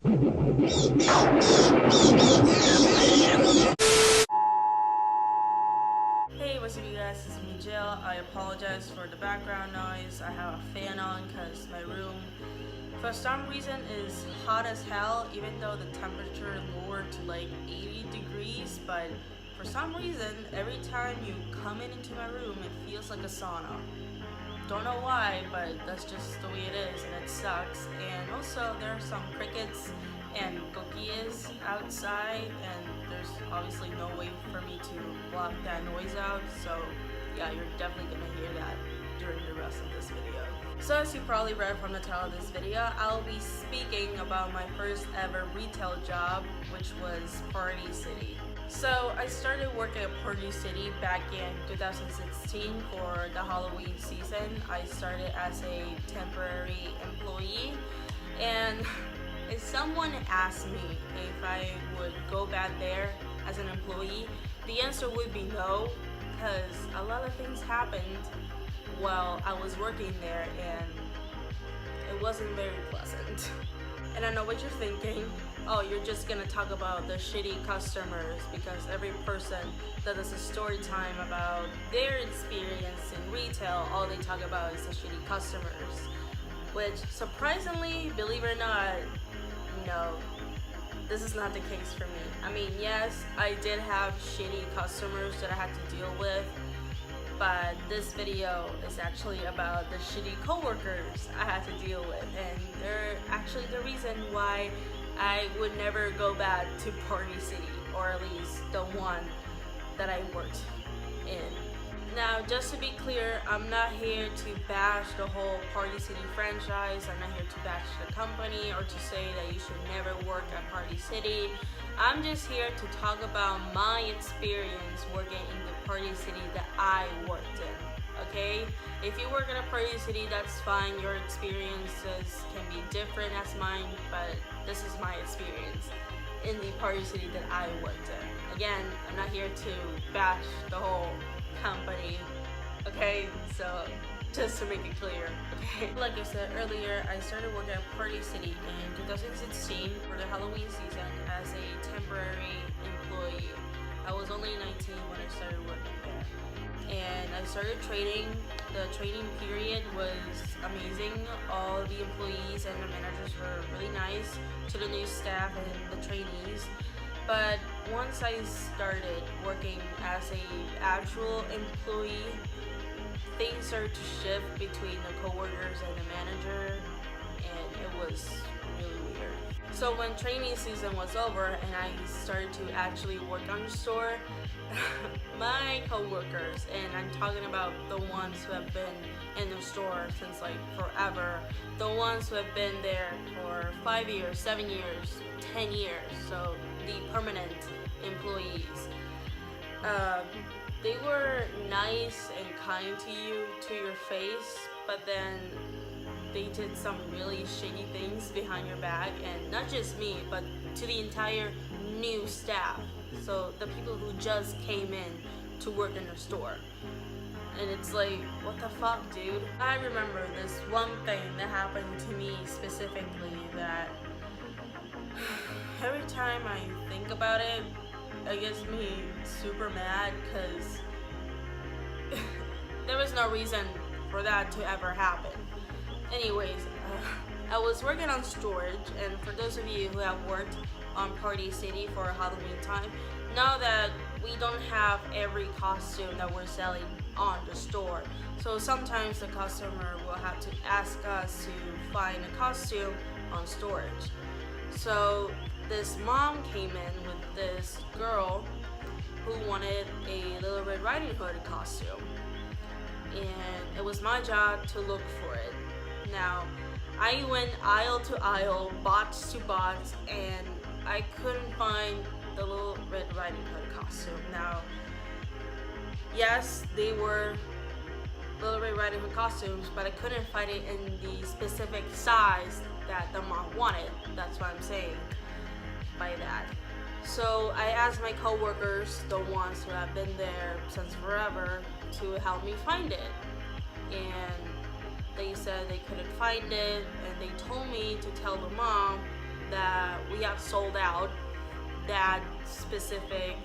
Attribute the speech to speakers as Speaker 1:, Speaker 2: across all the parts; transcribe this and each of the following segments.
Speaker 1: Hey, what's up you guys, this is me Jill. I apologize for the background noise. I have a fan on because my room for some reason is hot as hell, even though the temperature lowered to like 80 degrees, but for some reason every time you come into my room it feels like a sauna. Don't know why, but that's just the way it is and it sucks. And also there are some crickets and cookies outside, and there's obviously no way for me to block that noise out, so yeah, you're definitely gonna hear that during the rest of this video. So as you probably read from the title of this video, I'll be speaking about my first ever retail job, which was Party City. So I started working at Party City back in 2016 for the Halloween season. I started as a temporary employee, and if someone asked me if I would go back there as an employee, the answer would be no, because a lot of things happened while I was working there and it wasn't very pleasant. And I know what you're thinking, oh, you're just gonna talk about the shitty customers, because every person that does a story time about their experience in retail, all they talk about is the shitty customers. Which, surprisingly, believe it or not, no, this is not the case for me. I mean, yes, I did have shitty customers that I had to deal with, but this video is actually about the shitty coworkers I had to deal with, and they're actually the reason why I would never go back to Party City, or at least the one that I worked in. Now, just to be clear, I'm not here to bash the whole Party City franchise. I'm not here to bash the company or to say that you should never work at Party City. I'm just here to talk about my experience working in the Party City that I worked in, okay? If you work at a Party City, that's fine. Your experiences can be different as mine, but this is my experience in the Party City that I worked in. Again, I'm not here to bash the whole company, okay? So just to make it clear, okay? Like I said earlier, I started working at Party City in 2016 for the Halloween season as a temporary employee. I was only 19 when I started working there, and I started training. The training period was amazing. All the employees and the managers were really nice to the new staff and the trainees. But once I started working as an actual employee, things started to shift between the coworkers and the manager, and it was really weird. So when training season was over and I started to actually work on the store, my coworkers, and I'm talking about the ones who have been in the store since like forever, the ones who have been there for 5 years, 7 years, 10 years, so the permanent employees, they were nice and kind to you to your face, but then they did some really shady things behind your back, and not just me, but to the entire new staff, so the people who just came in to work in the store. And it's like, what the fuck, dude? I remember this one thing that happened to me specifically that every time I think about it, it gets me super mad, because there was no reason for that to ever happen. Anyways, I was working on storage, and for those of you who have worked on Party City for Halloween time, know that we don't have every costume that we're selling on the store. So sometimes the customer will have to ask us to find a costume on storage. So this mom came in with this girl who wanted a Little Red Riding Hood costume, and it was my job to look for it. Now, I went aisle to aisle, box to box, and I couldn't find the Little Red Riding Hood costume. Now, yes, they were Little Red Riding Hood costumes, but I couldn't find it in the specific size that the mom wanted. That's what I'm saying by that. So I asked my coworkers, the ones who have been there since forever, to help me find it, and they said they couldn't find it, and they told me to tell the mom that got sold out that specific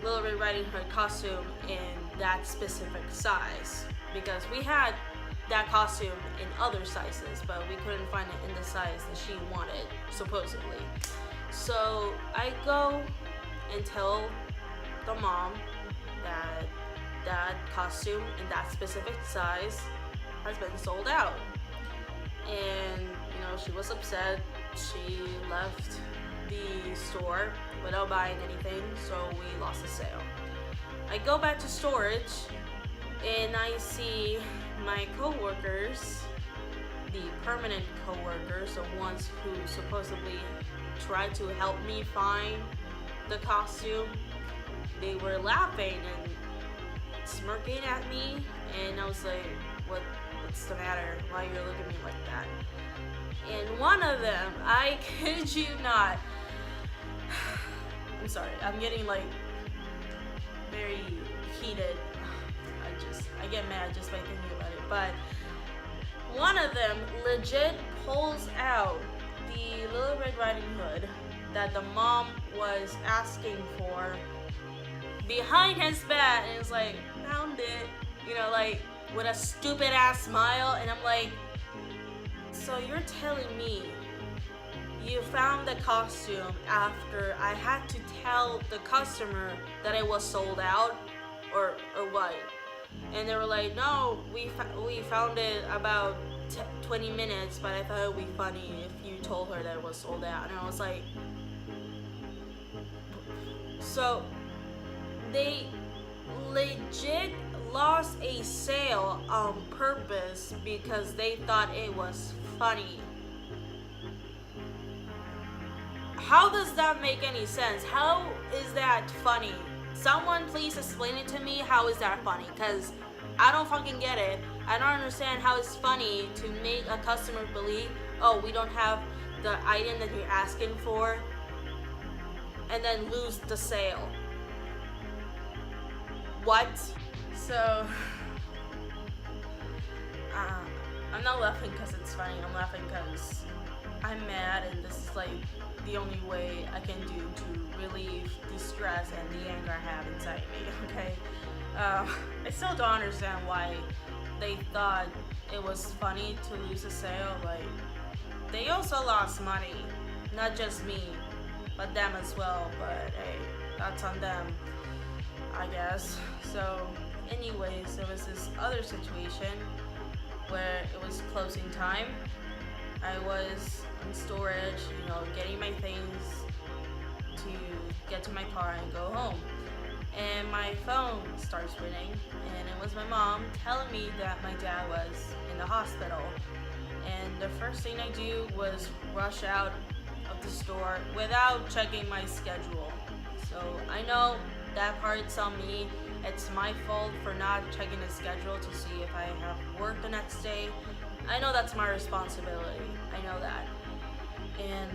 Speaker 1: Little Red Riding Hood costume in that specific size, because we had that costume in other sizes, but we couldn't find it in the size that she wanted, supposedly. So I go and tell the mom that that costume in that specific size has been sold out. And she was upset. She left the store without buying anything, so we lost the sale. I go back to storage and I see my coworkers, the permanent coworkers, the ones who supposedly tried to help me find the costume. They were laughing and smirking at me, and I was like, what's the matter? Why are you looking at me like that? And one of them, I kid you not, I'm sorry, I'm getting like very heated. I get mad just by thinking about it. But one of them legit pulls out the Little Red Riding Hood that the mom was asking for behind his bed, and it's like, found it, like with a stupid ass smile. And I'm like, so you're telling me you found the costume after I had to tell the customer that it was sold out, or what? And they were like, no, we found it about 20 minutes, but I thought it would be funny if you told her that it was sold out. And I was like, so they legit lost a sale on purpose because they thought it was funny. How does that make any sense? How is that funny? Someone please explain it to me. How is that funny? Because I don't fucking get it. I don't understand how it's funny to make a customer believe, oh, we don't have the item that you're asking for, and then lose the sale. What? So, I'm not laughing because it's funny. I'm laughing because I'm mad, and this is like the only way I can do to relieve the stress and the anger I have inside me, okay? I still don't understand why they thought it was funny to lose a sale. Like, they also lost money, not just me, but them as well. But hey, that's on them, I guess. So anyways, there was this other situation where it was closing time. I was in storage, getting my things to get to my car and go home. And my phone starts ringing, and it was my mom telling me that my dad was in the hospital. And the first thing I do was rush out of the store without checking my schedule. So I know that part's on me. It's my fault for not checking the schedule to see if I have work the next day. I know that's my responsibility. I know that. And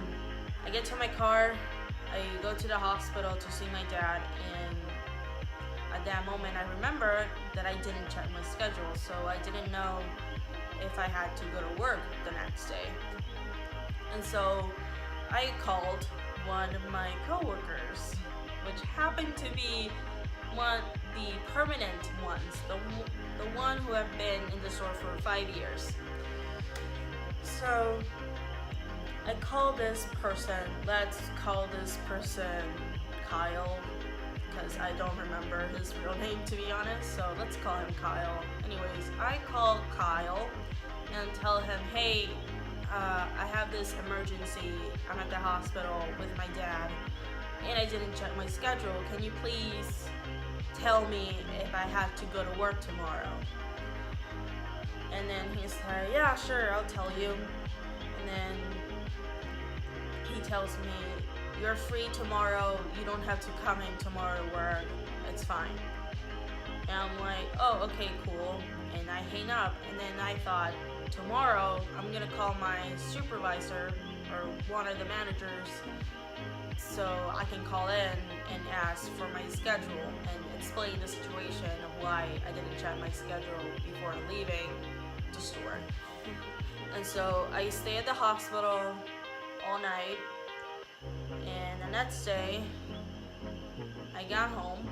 Speaker 1: I get to my car, I go to the hospital to see my dad, and at that moment I remember that I didn't check my schedule, so I didn't know if I had to go to work the next day. And so I called one of my coworkers, which happened to be the permanent ones, the one who have been in the store for 5 years. So I called this person, let's call this person Kyle, because I don't remember his real name, to be honest, so let's call him Kyle. Anyways, I call Kyle and tell him, hey, I have this emergency. I'm at the hospital with my dad, and I didn't check my schedule. Can you please tell me if I have to go to work tomorrow? And then he's like, yeah, sure, I'll tell you. And then he tells me, you're free tomorrow, you don't have to come in tomorrow to work, it's fine. And I'm like, oh, okay, cool. And I hang up, and then I thought, tomorrow I'm gonna call my supervisor or one of the managers so I can call in and ask for my schedule and explain the situation of why I didn't check my schedule before leaving the store. And so I stay at the hospital all night, next day, I got home.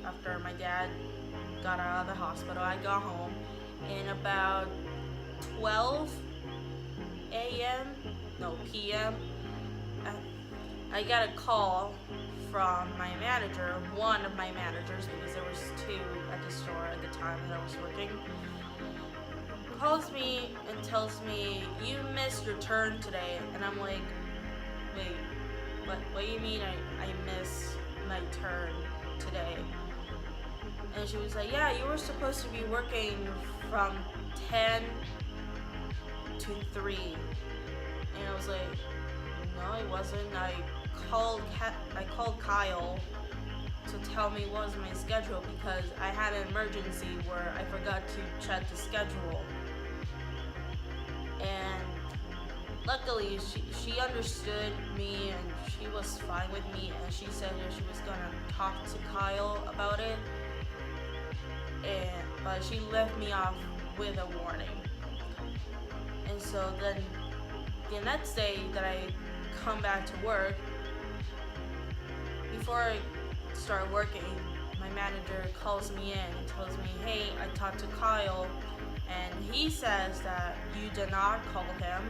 Speaker 1: After my dad got out of the hospital, I got home. And about 12 a.m., no, p.m., I got a call from my manager, one of my managers, because there was two at the store at the time that I was working. Calls me and tells me, you missed your turn today. And I'm like, wait, what do you mean I missed my turn today? And she was like, yeah, you were supposed to be working from 10 to 3. And I was like, no, I wasn't. I called Kyle to tell me what was my schedule because I had an emergency where I forgot to check the schedule. And luckily, she understood me and she was fine with me, and she said that she was gonna talk to Kyle about it. But she left me off with a warning. And so then the next day that I come back to work, before I start working, my manager calls me in and tells me, hey, I talked to Kyle and he says that you did not call him.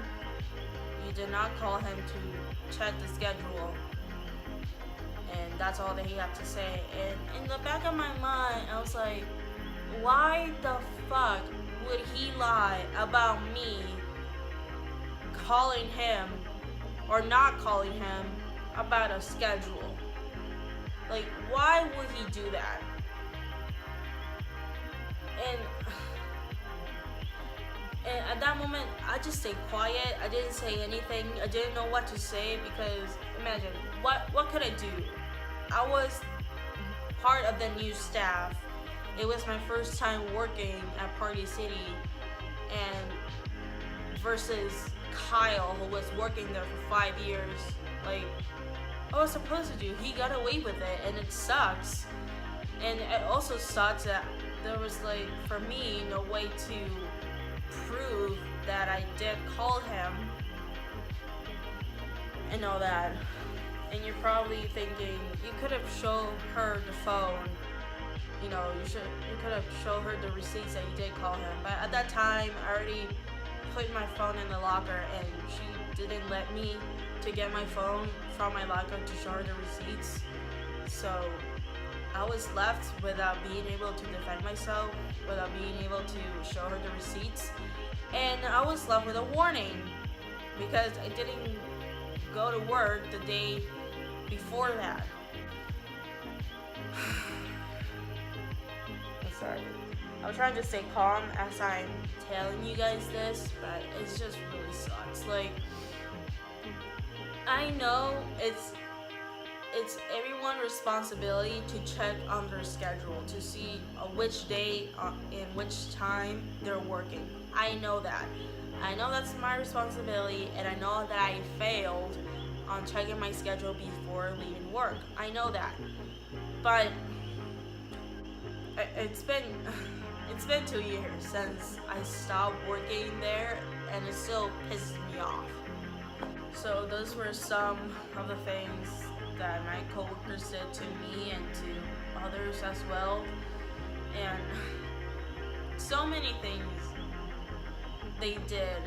Speaker 1: You did not call him to check the schedule. And that's all that he had to say. And in the back of my mind, I was like, why the fuck would he lie about me calling him or not calling him about a schedule? Like, why would he do that? And at that moment, I just stayed quiet. I didn't say anything. I didn't know what to say because imagine, what could I do? I was part of the new staff. It was my first time working at Party City, and versus Kyle, who was working there for 5 years. Like, I was supposed to do. He got away with it, and it sucks. And it also sucks that there was, like, for me, no way to prove that I did call him and all that. And you're probably thinking, you could have shown her the phone. You know, you could have shown her the receipts that you did call him. But at that time, I already put my phone in the locker, and she didn't let me to get my phone from my locker to show her the receipts. So I was left without being able to defend myself, without being able to show her the receipts. And I was left with a warning because I didn't go to work the day before that. I'm sorry. I'm trying to stay calm as I'm telling you guys this, but it just really sucks. Like, I know it's everyone's responsibility to check on their schedule to see which day and which time they're working. I know that. I know that's my responsibility, and I know that I failed on checking my schedule before leaving work. I know that. But it's been 2 years since I stopped working there, and it still pisses me off. So those were some of the things that my coworkers did to me and to others as well. And so many things they did,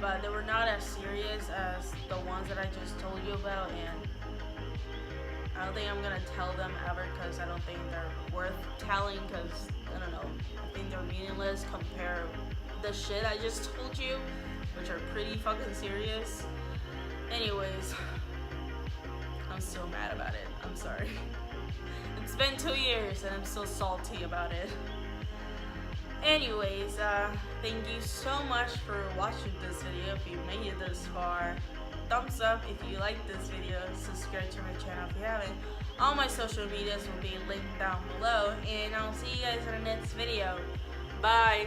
Speaker 1: but they were not as serious as the ones that I just told you about. And I don't think I'm gonna tell them ever because I don't think they're worth telling, because I don't know, I think they're meaningless compared the shit I just told you, which are pretty fucking serious. Anyways, I'm still mad about it. I'm sorry. It's been 2 years and I'm still salty about it. Anyways, thank you so much for watching this video. If you made it this far, thumbs up if you like this video. Subscribe to my channel if you haven't. All my social medias will be linked down below, and I'll see you guys in the next video. Bye.